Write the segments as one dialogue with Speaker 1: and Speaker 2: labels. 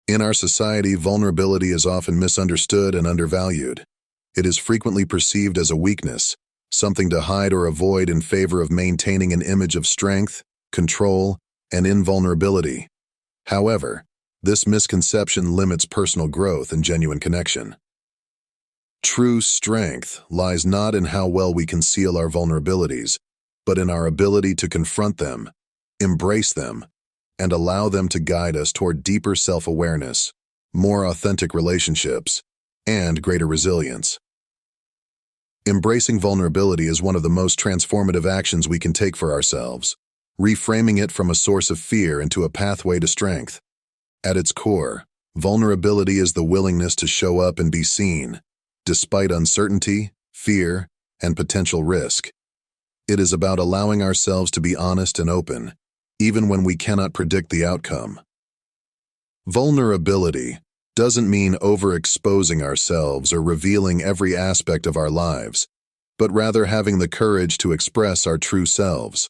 Speaker 1: In our society, vulnerability is often misunderstood and undervalued. It is frequently perceived as a weakness, something to hide or avoid in favor of maintaining an image of strength, control, and invulnerability. However, this misconception limits personal growth and genuine connection. True strength lies not in how well we conceal our vulnerabilities, but in our ability to confront them, embrace them, and allow them to guide us toward deeper self-awareness, more authentic relationships, and greater resilience. Embracing vulnerability is one of the most transformative actions we can take for ourselves, reframing it from a source of fear into a pathway to strength. At its core, vulnerability is the willingness to show up and be seen, despite uncertainty, fear, and potential risk. It is about allowing ourselves to be honest and open, even when we cannot predict the outcome. Vulnerability doesn't mean overexposing ourselves or revealing every aspect of our lives, but rather having the courage to express our true selves.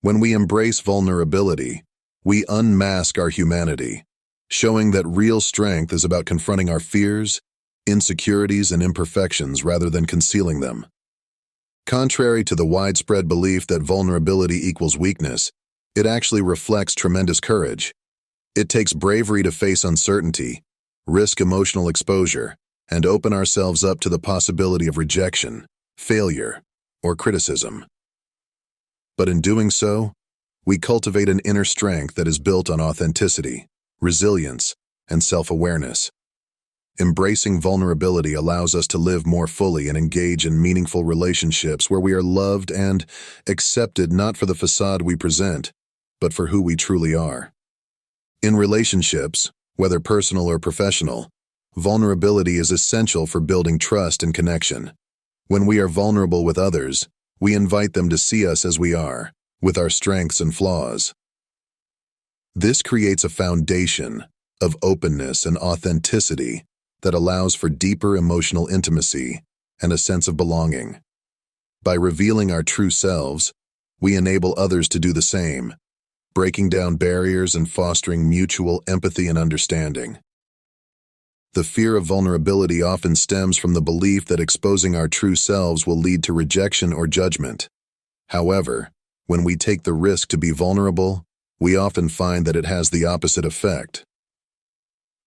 Speaker 1: When we embrace vulnerability, we unmask our humanity, showing that real strength is about confronting our fears, insecurities, and imperfections rather than concealing them. Contrary to the widespread belief that vulnerability equals weakness, it actually reflects tremendous courage. It takes bravery to face uncertainty, risk emotional exposure, and open ourselves up to the possibility of rejection, failure, or criticism. But in doing so, we cultivate an inner strength that is built on authenticity, resilience, and self-awareness. Embracing vulnerability allows us to live more fully and engage in meaningful relationships where we are loved and accepted not for the facade we present, but for who we truly are. In relationships, whether personal or professional, vulnerability is essential for building trust and connection. When we are vulnerable with others, we invite them to see us as we are, with our strengths and flaws. This creates a foundation of openness and authenticity that allows for deeper emotional intimacy and a sense of belonging. By revealing our true selves, we enable others to do the same, breaking down barriers and fostering mutual empathy and understanding. The fear of vulnerability often stems from the belief that exposing our true selves will lead to rejection or judgment. However, when we take the risk to be vulnerable, we often find that it has the opposite effect.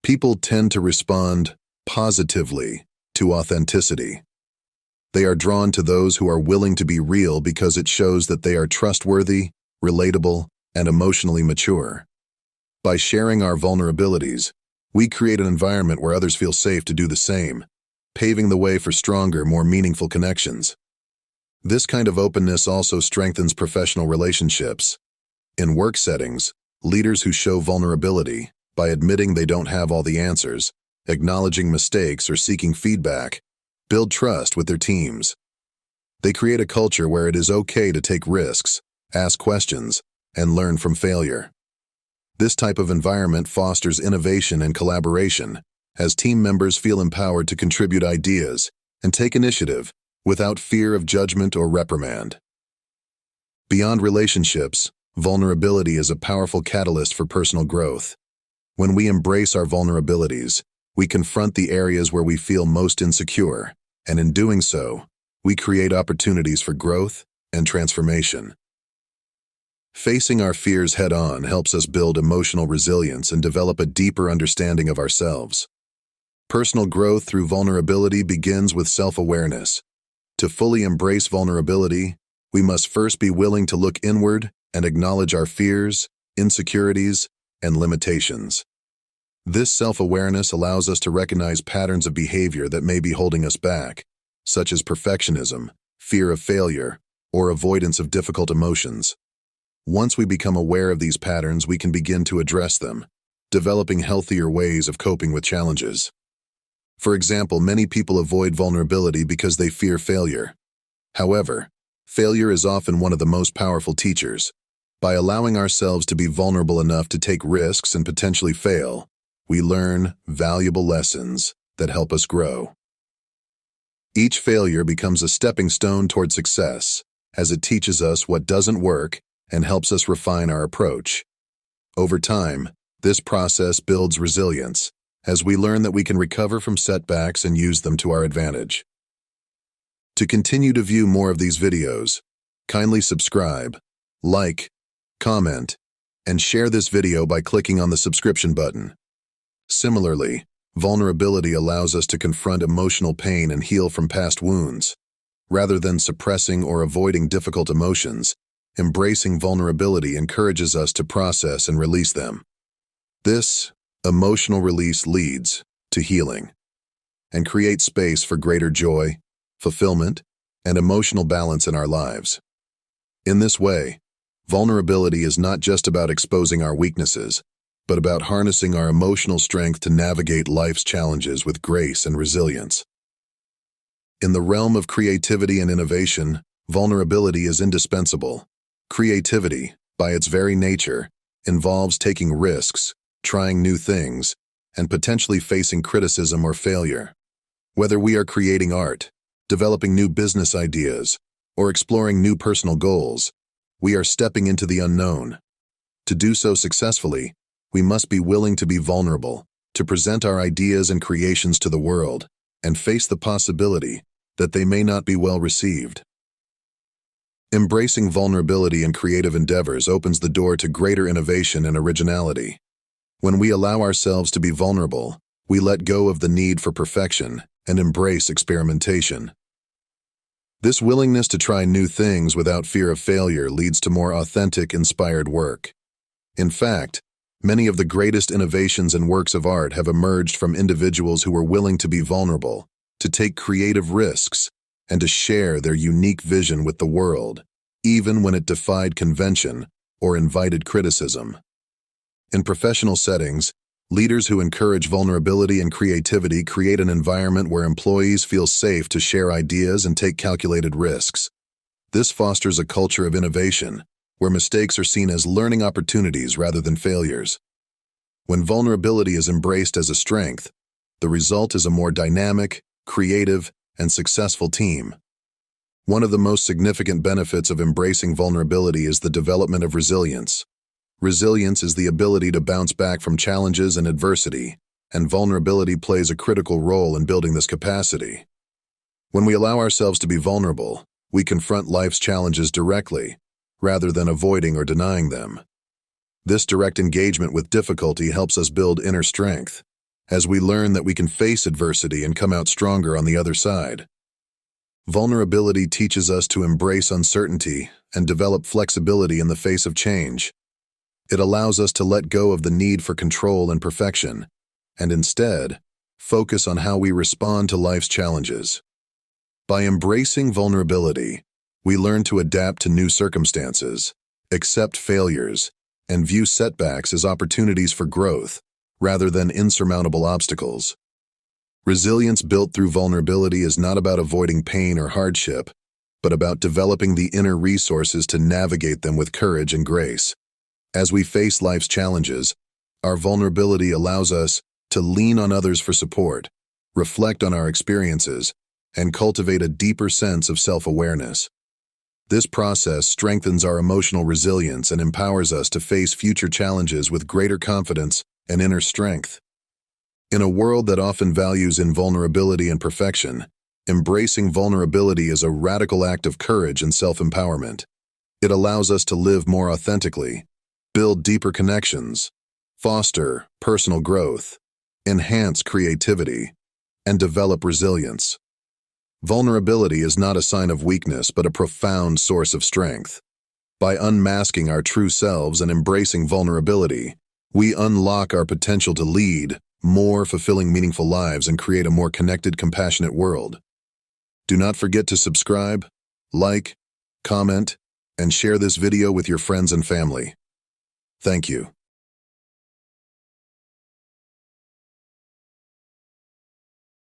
Speaker 1: People tend to respond positively to authenticity. They are drawn to those who are willing to be real because it shows that they are trustworthy, relatable, and emotionally mature. By sharing our vulnerabilities, we create an environment where others feel safe to do the same, paving the way for stronger, more meaningful connections. This kind of openness also strengthens professional relationships. In work settings, leaders who show vulnerability, by admitting they don't have all the answers, acknowledging mistakes, or seeking feedback, build trust with their teams. They create a culture where it is okay to take risks, ask questions, and learn from failure. This type of environment fosters innovation and collaboration, as team members feel empowered to contribute ideas and take initiative without fear of judgment or reprimand. Beyond relationships, vulnerability is a powerful catalyst for personal growth. When we embrace our vulnerabilities, we confront the areas where we feel most insecure, and in doing so, we create opportunities for growth and transformation. Facing our fears head-on helps us build emotional resilience and develop a deeper understanding of ourselves. Personal growth through vulnerability begins with self-awareness. To fully embrace vulnerability, we must first be willing to look inward and acknowledge our fears, insecurities, and limitations. This self-awareness allows us to recognize patterns of behavior that may be holding us back, such as perfectionism, fear of failure, or avoidance of difficult emotions. Once we become aware of these patterns, we can begin to address them, developing healthier ways of coping with challenges. For example, many people avoid vulnerability because they fear failure. However, failure is often one of the most powerful teachers. By allowing ourselves to be vulnerable enough to take risks and potentially fail, we learn valuable lessons that help us grow. Each failure becomes a stepping stone toward success, as it teaches us what doesn't work and helps us refine our approach. Over time, This process builds resilience, as we learn that we can recover from setbacks and use them to our advantage. To continue to view more of these videos, kindly subscribe, like, comment, and share this video by clicking on the subscription button. Similarly, vulnerability allows us to confront emotional pain and heal from past wounds. Rather than suppressing or avoiding difficult emotions, embracing vulnerability encourages us to process and release them. This emotional release leads to healing and creates space for greater joy, fulfillment, and emotional balance in our lives. In this way, vulnerability is not just about exposing our weaknesses, but about harnessing our emotional strength to navigate life's challenges with grace and resilience. In the realm of creativity and innovation, vulnerability is indispensable. Creativity, by its very nature, involves taking risks, trying new things, and potentially facing criticism or failure. Whether we are creating art, developing new business ideas, or exploring new personal goals, we are stepping into the unknown. To do so successfully, we must be willing to be vulnerable, to present our ideas and creations to the world, and face the possibility that they may not be well received. Embracing vulnerability in creative endeavors opens the door to greater innovation and originality. When we allow ourselves to be vulnerable, we let go of the need for perfection and embrace experimentation. This willingness to try new things without fear of failure leads to more authentic, inspired work. In fact, many of the greatest innovations and works of art have emerged from individuals who were willing to be vulnerable, to take creative risks, and to share their unique vision with the world, even when it defied convention or invited criticism. In professional settings, leaders who encourage vulnerability and creativity create an environment where employees feel safe to share ideas and take calculated risks. This fosters a culture of innovation, where mistakes are seen as learning opportunities rather than failures. When vulnerability is embraced as a strength, the result is a more dynamic, creative, and successful team. One of the most significant benefits of embracing vulnerability is the development of resilience. Resilience is the ability to bounce back from challenges and adversity, and vulnerability plays a critical role in building this capacity. When we allow ourselves to be vulnerable, we confront life's challenges directly, rather than avoiding or denying them. This direct engagement with difficulty helps us build inner strength, as we learn that we can face adversity and come out stronger on the other side. Vulnerability teaches us to embrace uncertainty and develop flexibility in the face of change. It allows us to let go of the need for control and perfection, and instead, focus on how we respond to life's challenges. By embracing vulnerability, we learn to adapt to new circumstances, accept failures, and view setbacks as opportunities for growth, rather than insurmountable obstacles. Resilience built through vulnerability is not about avoiding pain or hardship, but about developing the inner resources to navigate them with courage and grace. As we face life's challenges, our vulnerability allows us to lean on others for support, reflect on our experiences, and cultivate a deeper sense of self-awareness. This process strengthens our emotional resilience and empowers us to face future challenges with greater confidence and inner strength. In a world that often values invulnerability and perfection, embracing vulnerability is a radical act of courage and self-empowerment. It allows us to live more authentically, build deeper connections, foster personal growth, enhance creativity, and develop resilience. Vulnerability is not a sign of weakness, but a profound source of strength. By unmasking our true selves and embracing vulnerability, we unlock our potential to lead more fulfilling, meaningful lives and create a more connected, compassionate world. Do not forget to subscribe, like, comment, and share this video with your friends and family. Thank you.